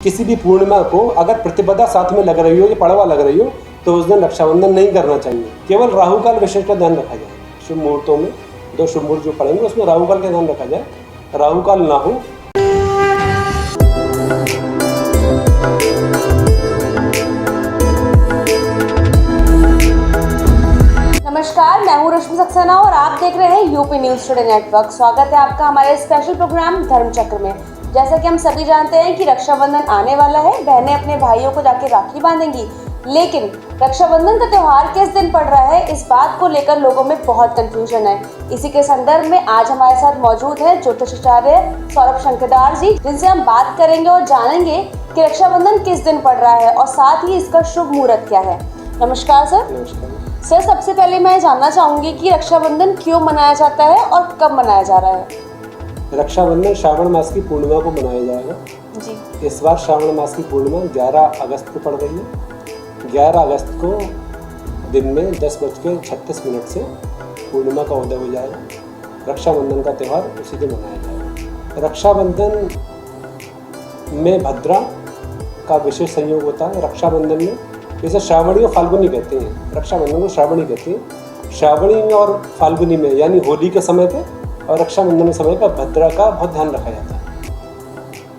किसी भी पूर्णिमा को अगर प्रतिपदा साथ में लग रही हो या पड़वा लग रही हो तो उस दिन रक्षाबंधन नहीं करना चाहिए। केवल राहु काल विशेष का ध्यान रखा जाए। शुभ मुहूर्तों में 2 शुभ मुहूर्त जो पड़ेंगे उसमें राहु काल का ध्यान रखा जाए, राहु काल ना हो। नमस्कार, मैं हूँ रश्मि सक्सेना और आप देख रहे हैं यूपी न्यूज टुडे नेटवर्क। स्वागत है आपका हमारे स्पेशल प्रोग्राम धर्म चक्र में। जैसा कि हम सभी जानते हैं कि रक्षाबंधन आने वाला है, बहनें अपने भाइयों को जाके राखी बांधेंगी, लेकिन रक्षाबंधन का त्योहार किस दिन पड़ रहा है, इस बात को लेकर लोगों में बहुत कंफ्यूजन है। इसी के संदर्भ में आज हमारे साथ मौजूद है ज्योतिषाचार्य सौरभ शंकरदार जी, जिनसे हम बात करेंगे और जानेंगे कि रक्षाबंधन किस दिन पड़ रहा है और साथ ही इसका शुभ मुहूर्त क्या है। नमस्कार सर। नमस्कार सर, सबसे पहले मैं जानना चाहूंगी कि रक्षाबंधन क्यों मनाया जाता है और कब मनाया जा रहा है। रक्षाबंधन श्रावण मास की पूर्णिमा को मनाया जाएगा जी। इस बार श्रावण मास की पूर्णिमा 11 अगस्त को पड़ रही है। 11 अगस्त को दिन में 10:36 से पूर्णिमा का उदय हो जाएगा। रक्षाबंधन का त्यौहार उसी दिन मनाया जाएगा। रक्षाबंधन में भद्रा का विशेष संयोग होता है। रक्षाबंधन में जैसे श्रावणी और फाल्गुनी कहते हैं, रक्षाबंधन को श्रावणी कहते हैं। श्रावणी में और फाल्गुनी में यानी होली के समय पे और रक्षाबंधन के समय पर भद्रा का बहुत ध्यान रखा जाता है।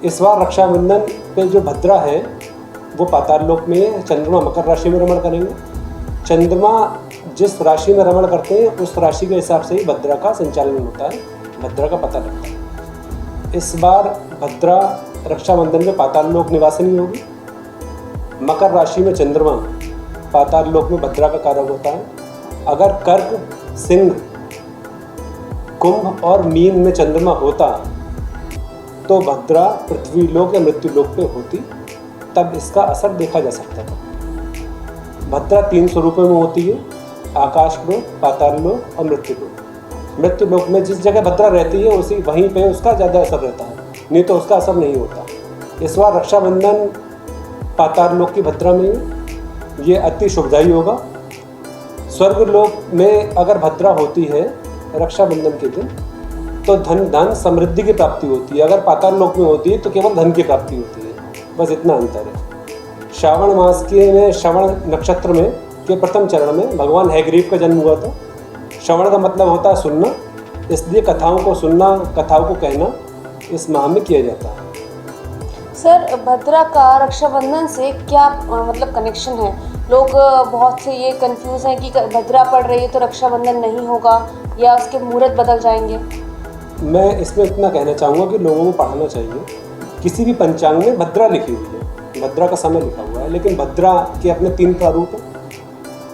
इस बार रक्षाबंधन पे जो भद्रा है वो पाताल लोक में है। चंद्रमा मकर राशि में रमण करेंगे। चंद्रमा जिस राशि में रमण करते हैं उस राशि के हिसाब से ही भद्रा का संचालन होता है, भद्रा का पता लगता है। इस बार भद्रा रक्षाबंधन में पाताल लोक निवासिनी होगी। मकर राशि में चंद्रमा पाताल लोक में भद्रा का कारक होता है। अगर कर्क, सिंह, कुंभ और मीन में चंद्रमा होता तो भद्रा पृथ्वी लोक या मृत्यु लोक पे होती, तब इसका असर देखा जा सकता था। भद्रा 3 स्वरूपों में होती है, आकाश लोक, पाताल लोक और मृत्यु लोक। मृत्यु लोक में जिस जगह भद्रा रहती है उसी वहीं पे उसका ज़्यादा असर रहता है, नहीं तो उसका असर नहीं होता। इस बार रक्षाबंधन पाताल लोक की भद्रा में है, ये अति शुभदायी होगा। स्वर्ग लोक में अगर भद्रा होती है रक्षाबंधन के दिन तो धन समृद्धि की प्राप्ति होती है। अगर पाताल लोक में होती है तो केवल धन की प्राप्ति होती है, बस इतना अंतर है। श्रावण मास के में श्रवण नक्षत्र में के प्रथम चरण में भगवान हैग्रीव का जन्म हुआ था। श्रवण का मतलब होता है सुनना, इसलिए कथाओं को सुनना, कथाओं को कहना इस माह में किया जाता है। सर, भद्रा का रक्षाबंधन से क्या मतलब कनेक्शन है? लोग बहुत से ये कंफ्यूज हैं कि भद्रा पड़ रही है तो रक्षाबंधन नहीं होगा या उसके मुहूर्त बदल जाएंगे। मैं इसमें इतना कहना चाहूँगा कि लोगों को पढ़ना चाहिए। किसी भी पंचांग में भद्रा लिखी हुई है, भद्रा का समय लिखा हुआ है, लेकिन भद्रा के अपने 3 प्रारूप हैं,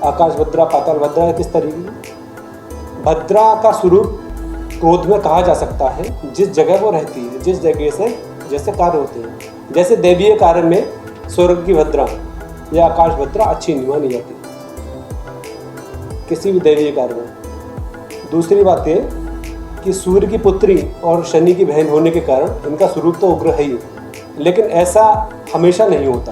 आकाश भद्रा, पाताल भद्रा। किस तरीके की भद्रा का स्वरूप क्रोध में कहा जा सकता है जिस जगह वो रहती है, जिस जगह से जैसे कार्य होते हैं। जैसे दैवीय कार्य में स्वर्ग की भद्रा या आकाश भद्रा अच्छी नहीं मानी जाती किसी भी दैवीय कार्य में। दूसरी बात ये कि सूर्य की पुत्री और शनि की बहन होने के कारण इनका स्वरूप तो उग्र है ही, लेकिन ऐसा हमेशा नहीं होता।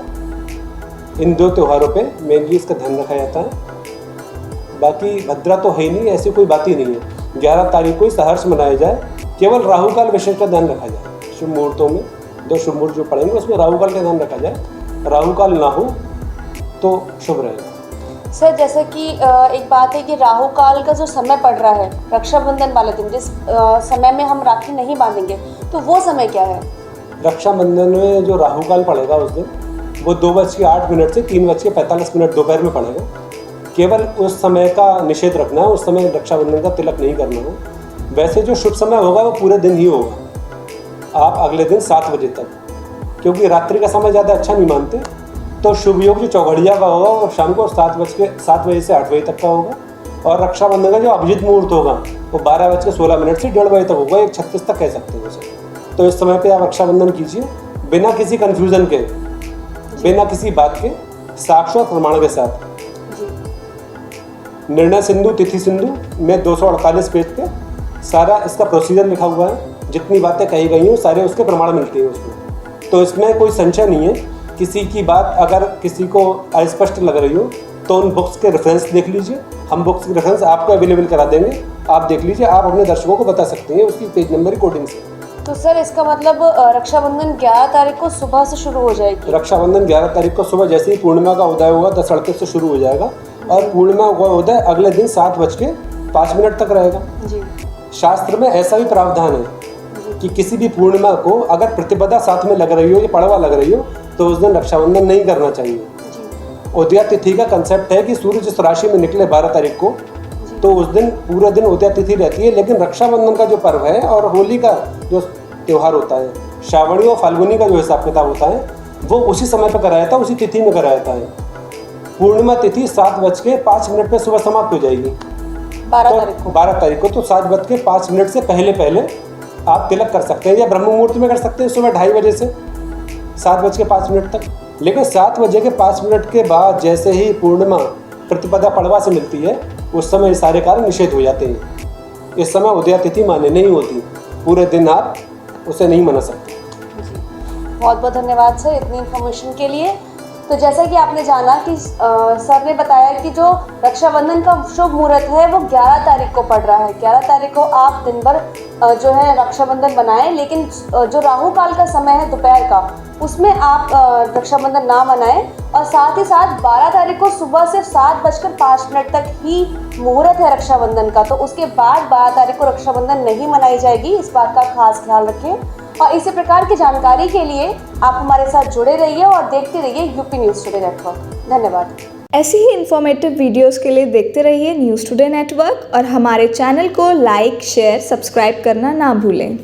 इन 2 त्योहारों पे मेनली इसका ध्यान रखा जाता है। बाकी भद्रा तो है ही नहीं, ऐसी कोई बात ही नहीं है। 11 तारीख को ही सहर्ष मनाया जाए, केवल राहु काल विशेष का ध्यान रखा जाए। शुभ मुहूर्तों में 2 शुभ मुहूर्त जो पड़ेंगे उसमें राहु काल का ध्यान रखा जाए, राहु काल ना हो तो शुभ रहेगा। सर, जैसे कि एक बात है कि राहु काल का जो समय पड़ रहा है रक्षाबंधन वाले दिन, जिस समय में हम राखी नहीं बांधेंगे, तो वो समय क्या है? रक्षाबंधन में जो राहु काल पड़ेगा उस दिन वो 2:08 से 3:45 दोपहर में पड़ेगा। केवल उस समय का निषेध रखना है, उस समय रक्षाबंधन का तिलक नहीं करना है। वैसे जो शुभ समय होगा वो पूरे दिन ही होगा, आप अगले दिन 7 बजे तक, क्योंकि रात्रि का समय ज़्यादा अच्छा नहीं मानते। तो शुभ योग जो चौघड़िया का होगा वो शाम को 7 बजे से 8 बजे तक का होगा, और रक्षाबंधन का जो अभिजीत मुहूर्त होगा वो 12:16 से 1:30 बजे तक होगा, 1:36 तक कह सकते हैं उसे। तो इस समय पे आप रक्षाबंधन कीजिए बिना किसी कन्फ्यूज़न के, बिना किसी बात के, साक्षात प्रमाण के साथ। निर्णय सिंधु, तिथि सिंधु में 248 पेज पे सारा इसका प्रोसीजर लिखा हुआ है। जितनी बातें कही गई हैं सारे उसके प्रमाण मिलते हैं उसमें, तो इसमें कोई संशय नहीं है। किसी की बात अगर किसी को अस्पष्ट लग रही हो तो उन बुक्स के रेफरेंस देख लीजिए, हम बुक्स के रेफरेंस आपको अवेलेबल करा देंगे, आप देख लीजिए। आप अपने दर्शकों को बता सकते हैं उसकी पेज नंबर कोडिंग से। तो सर इसका मतलब रक्षाबंधन 11 तारीख को सुबह से शुरू हो जाएगी। रक्षाबंधन 11 तारीख को सुबह जैसे ही पूर्णिमा का उदय होगा 10:38 से शुरू हो जाएगा और पूर्णिमा का उदय अगले दिन 7:05 तक रहेगा। जी। शास्त्र में ऐसा भी प्रावधान है कि किसी भी पूर्णिमा को अगर प्रतिपदा साथ में लग रही हो या पड़वा लग रही हो तो उस दिन रक्षाबंधन नहीं करना चाहिए। उदया तिथि का कंसेप्ट है कि सूर्य जिस राशि में निकले 12 तारीख को तो उस दिन पूरे दिन उदया तिथि रहती है, लेकिन रक्षाबंधन का जो पर्व है और होली का जो त्यौहार होता है, श्रावणी और फाल्गुनी का जो हिसाब किताब होता है वो उसी समय पर कराया था, उसी तिथि में कराया था। पूर्णिमा तिथि 7:05 पे सुबह समाप्त हो जाएगी 12 तारीख को। तो 7:05 से पहले आप तिलक कर सकते हैं या ब्रह्म मुहूर्त में कर सकते हैं सुबह 2:30 बजे से 7:05 तक। लेकिन 7:05 के बाद जैसे ही पूर्णिमा प्रतिपदा पड़वा से मिलती है उस समय ये सारे कार्य निषेध हो जाते हैं। इस समय उदया तिथि मान्य नहीं होती, पूरे दिन आप उसे नहीं मना सकते। बहुत बहुत धन्यवाद सर इतनी इन्फॉर्मेशन के लिए। तो जैसा कि आपने जाना कि सर ने बताया कि जो रक्षाबंधन का शुभ मुहूर्त है वो 11 तारीख को पड़ रहा है। 11 तारीख को आप दिन भर जो है रक्षाबंधन बनाएं, लेकिन जो राहु काल का समय है दोपहर का उसमें आप रक्षाबंधन ना मनाएं। और साथ ही साथ 12 तारीख को सुबह से 7:05 तक ही मुहूर्त है रक्षाबंधन का, तो उसके बाद 12 तारीख को रक्षाबंधन नहीं मनाई जाएगी। इस बात का खास ख्याल रखें। और इसी प्रकार की जानकारी के लिए आप हमारे साथ जुड़े रहिए और देखते रहिए यूपी न्यूज़ टुडे नेटवर्क। धन्यवाद। ऐसी ही इन्फॉर्मेटिव वीडियोस के लिए देखते रहिए न्यूज़ टुडे नेटवर्क और हमारे चैनल को लाइक, शेयर, सब्सक्राइब करना ना भूलें।